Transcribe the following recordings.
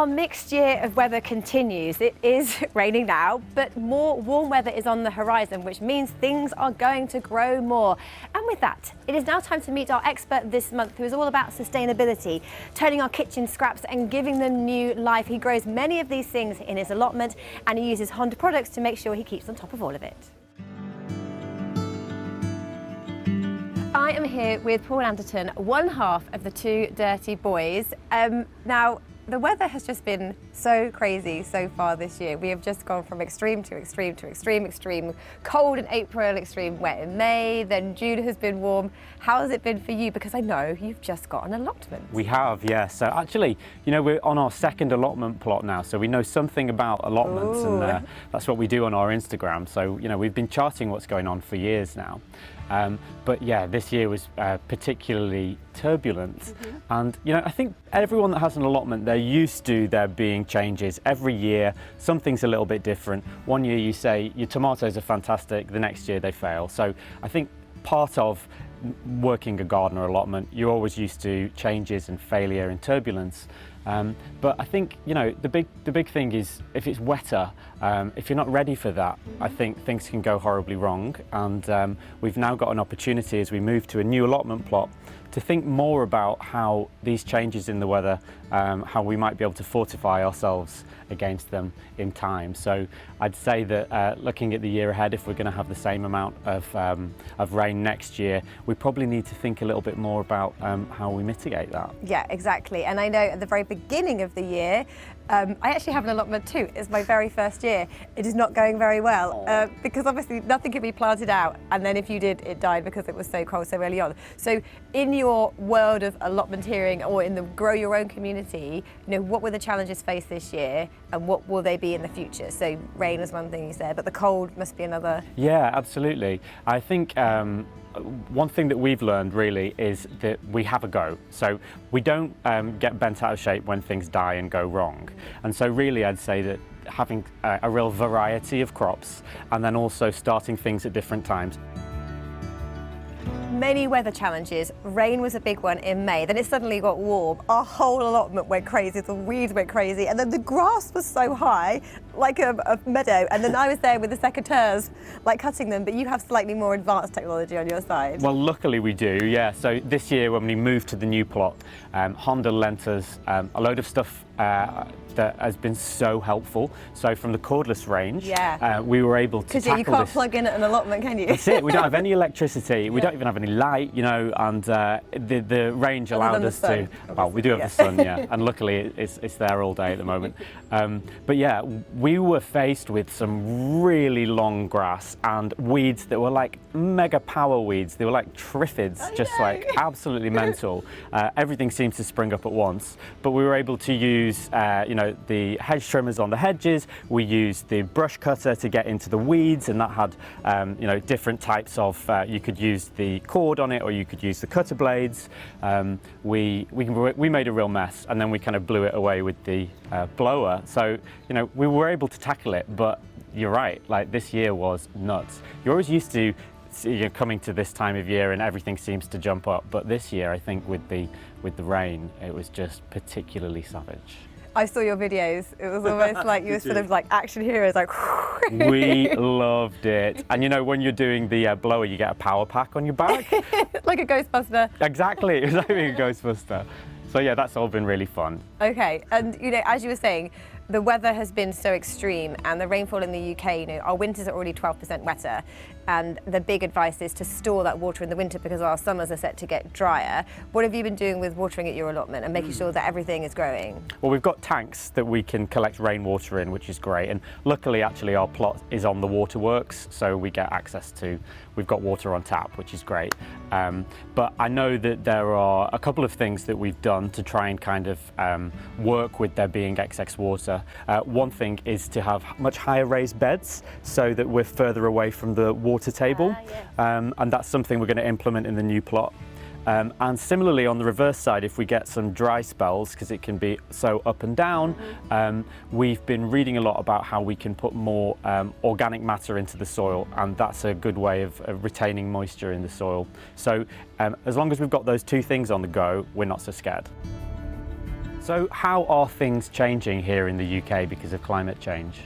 Our mixed year of weather continues. It is raining now, but more warm weather is on the horizon, which means things are going to grow more. And with that, it is now time to meet our expert this month, who is all about sustainability, turning our kitchen scraps and giving them new life. He grows many of these things in his allotment, and he uses Honda products to make sure he keeps on top of all of it. I am here with Paul Anderton, one half of the Two Dirty Boys. Now, the weather has just been so crazy so far this year. We have just gone from extreme to extreme to extreme, extreme cold in April, extreme wet in May, then June has been warm. How has it been for you? Because I know you've just got an allotment. We have, yes. So actually, you know, we're on our second allotment plot now, so we know something about allotments. Ooh. And that's what we do on our Instagram. So, you know, we've been charting what's going on for years now. But yeah, this year was particularly turbulent. And, you know, I think everyone that has an allotment, they're used to there being changes. Every year, something's a little bit different. One year you say your tomatoes are fantastic, the next year they fail. So I think part of working a gardener allotment, you're always used to changes and failure and turbulence. But I think, you know, the big thing is if it's wetter, if you're not ready for that, I think things can go horribly wrong. And we've now got an opportunity as we move to a new allotment plot to think more about how these changes in the weather, how we might be able to fortify ourselves against them in time. So I'd say that looking at the year ahead, if we're going to have the same amount of rain next year, we probably need to think a little bit more about how we mitigate that. Yeah, exactly. And I know at the very beginning of the year, I actually have an allotment too. It's my very first year. It is not going very well because obviously nothing can be planted out, and then if you did, it died because it was so cold so early on. So in your world of allotmenteering or in the grow your own community, you know, what were the challenges faced this year and what will they be in the future? So rain is one thing you said, but the cold must be another. Yeah, absolutely. I think one thing that we've learned really is that we have a go. So we don't get bent out of shape when things die and go wrong. And so really I'd say that having a real variety of crops and then also starting things at different times. Many weather challenges. Rain was a big one in May, then it suddenly got warm. Our whole allotment went crazy, the weeds went crazy, and then the grass was so high, like a meadow, and then I was there with the secateurs, like cutting them, but you have slightly more advanced technology on your side. Well, luckily we do, yeah. So this year when we moved to the new plot, Honda lent us a load of stuff that has been so helpful. So from the cordless range, we were able to tackle this. Because you can't plug in at an allotment, can you? That's it. We don't have any electricity. We don't even have any light, you know, and the range allowed us to. Well, we do have the sun, yeah, and luckily it's there all day at the moment. But yeah, we were faced with some really long grass and weeds that were like mega power weeds. They were like triffids, just like absolutely mental. Everything seemed to spring up at once, but we were able to use, you know, the hedge trimmers on the hedges. We used the brush cutter to get into the weeds, and that had, you know, different types of. You could use the cord on it, or you could use the cutter blades. We made a real mess, and then we kind of blew it away with the blower. So, you know, we were able to tackle it. But you're right, like this year was nuts. You're always used to, you know, coming to this time of year and everything seems to jump up. But this year, I think with the rain, it was just particularly savage. I saw your videos. It was almost like you were sort of like action heroes, like. We loved it. And you know, when you're doing the blower, you get a power pack on your back. Like a Ghostbuster. Exactly, it was like being a Ghostbuster. So yeah, that's all been really fun. Okay, and you know, as you were saying, the weather has been so extreme and the rainfall in the UK, you know, our winters are already 12% wetter, and the big advice is to store that water in the winter because our summers are set to get drier. What have you been doing with watering at your allotment and making sure that everything is growing? Well, we've got tanks that we can collect rainwater in, which is great, and luckily actually our plot is on the waterworks, so we get access to, we've got water on tap, which is great. But I know that there are a couple of things that we've done to try and kind of work with there being excess water. One thing is to have much higher raised beds so that we're further away from the water table, and that's something we're going to implement in the new plot. And similarly on the reverse side, if we get some dry spells, because it can be so up and down, we've been reading a lot about how we can put more organic matter into the soil, and that's a good way of retaining moisture in the soil. So as long as we've got those two things on the go, we're not so scared. So how are things changing here in the UK because of climate change?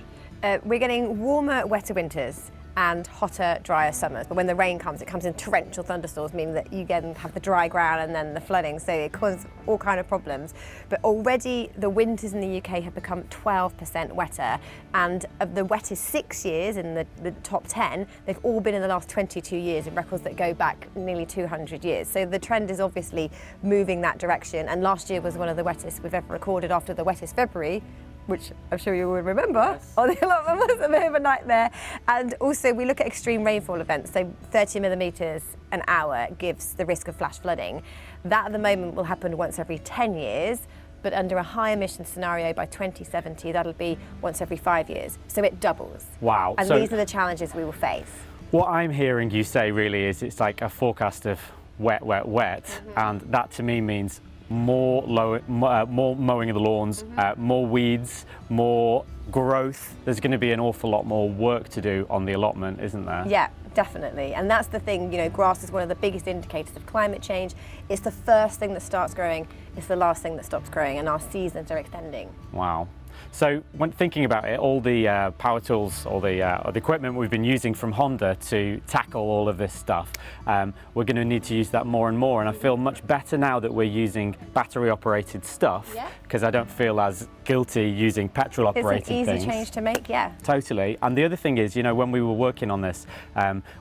We're getting warmer, wetter winters and hotter, drier summers. But when the rain comes, it comes in torrential thunderstorms, meaning that you again have the dry ground and then the flooding. So it causes all kind of problems. But already the winters in the UK have become 12% wetter. And of the wettest 6 years in the top 10, they've all been in the last 22 years in records that go back nearly 200 years. So the trend is obviously moving that direction. And last year was one of the wettest we've ever recorded after the wettest February, which I'm sure you will remember. Yes. Oh, the allotment was a bit of a nightmare. And also we look at extreme rainfall events, so 30 millimetres an hour gives the risk of flash flooding. That at the moment will happen once every 10 years, but under a high emission scenario by 2070, that'll be once every 5 years. So it doubles. Wow. And these are the challenges we will face. What I'm hearing you say really is it's like a forecast of wet, wet, wet. And that to me means more mowing of the lawns, more weeds, more growth. There's going to be an awful lot more work to do on the allotment, isn't there? Yeah, definitely. And that's the thing, you know, grass is one of the biggest indicators of climate change. It's the first thing that starts growing, it's the last thing that stops growing, and our seasons are extending. Wow. So when thinking about it, all the power tools or the equipment we've been using from Honda to tackle all of this stuff, we're going to need to use that more and more. And I feel much better now that we're using battery operated stuff, because I don't feel as guilty using petrol operated things. It's an easy change to make, yeah. Totally. And the other thing is, you know, when we were working on this,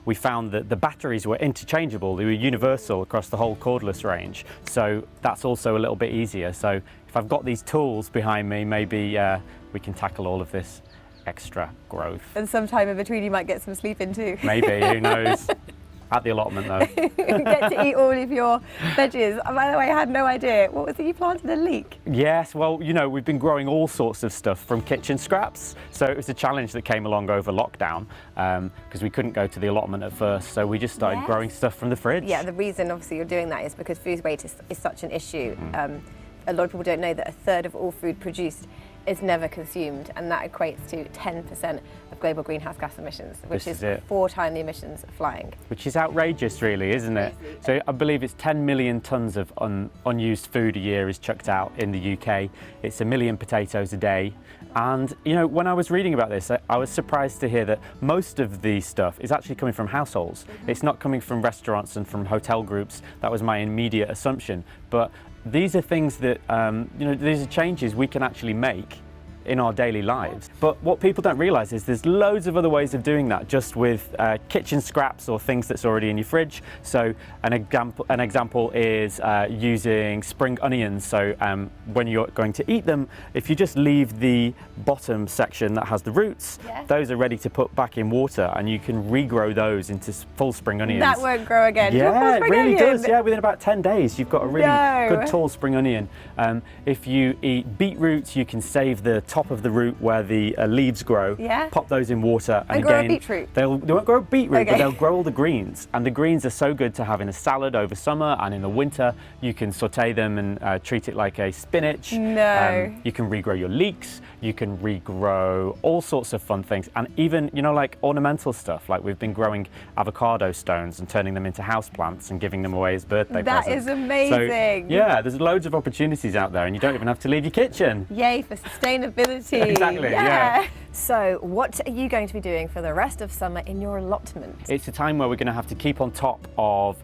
we found that the batteries were interchangeable. They were universal across the whole cordless range. So that's also a little bit easier. So if I've got these tools behind me, maybe we can tackle all of this extra growth. And sometime in between you might get some sleep in too. Maybe, who knows? At the allotment though. Get to eat all of your veggies. By the way, I had no idea. What was it, you planted a leek? Yes, well, you know, we've been growing all sorts of stuff from kitchen scraps. So it was a challenge that came along over lockdown because we couldn't go to the allotment at first. So we just started growing stuff from the fridge. Yeah, the reason obviously you're doing that is because food waste is such an issue. A lot of people don't know that a third of all food produced is never consumed, and that equates to 10% of global greenhouse gas emissions, which is 4 times the emissions of flying. Which is outrageous really, isn't it? So I believe it's 10 million tonnes of unused food a year is chucked out in the UK. It's 1 million potatoes a day. And you know, when I was reading about this, I was surprised to hear that most of the stuff is actually coming from households. It's not coming from restaurants and from hotel groups. That was my immediate assumption. But these are things that, you know, these are changes we can actually make in our daily lives. But what people don't realise is there's loads of other ways of doing that just with kitchen scraps or things that's already in your fridge. So an example is using spring onions. So when you're going to eat them, if you just leave the bottom section that has the roots, those are ready to put back in water, and you can regrow those into full spring onions. That won't grow again. Yeah, it really does. Yeah, within about 10 days you've got a really good tall spring onion. If you eat beetroots, you can save the top of the root where the leaves grow, pop those in water, and grow again, a beetroot. they won't grow a beetroot, but they'll grow all the greens. And the greens are so good to have in a salad over summer, and in the winter you can saute them and treat it like a spinach. You can regrow your leeks, you can regrow all sorts of fun things, and even, you know, like ornamental stuff. Like we've been growing avocado stones and turning them into house plants and giving them away as birthday presents. That is amazing. So, yeah, there's loads of opportunities out there, and you don't even have to leave your kitchen. Yay for sustainability. Exactly, yeah. So what are you going to be doing for the rest of summer in your allotment? It's a time where we're going to have to keep on top of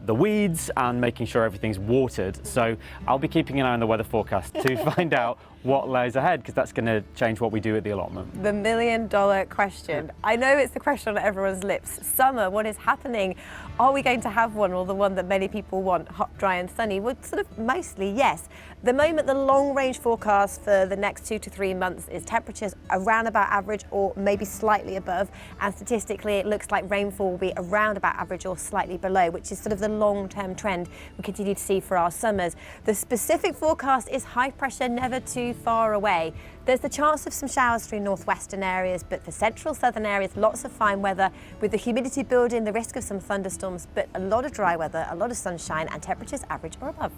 the weeds and making sure everything's watered. So I'll be keeping an eye on the weather forecast to find out what lies ahead, because that's going to change what we do at the allotment. The $1 million question. I know it's the question on everyone's lips. Summer, what is happening? Are we going to have one, or the one that many people want, hot, dry and sunny? Well, sort of mostly yes. The moment, the long range forecast for the next 2 to 3 months is temperatures around about average or maybe slightly above, and statistically it looks like rainfall will be around about average or slightly below, which is sort of the long-term trend we continue to see for our summers. The specific forecast is high pressure, never too far away. There's the chance of some showers through northwestern areas, but for central southern areas, lots of fine weather with the humidity building, the risk of some thunderstorms, but a lot of dry weather, a lot of sunshine, and temperatures average or above.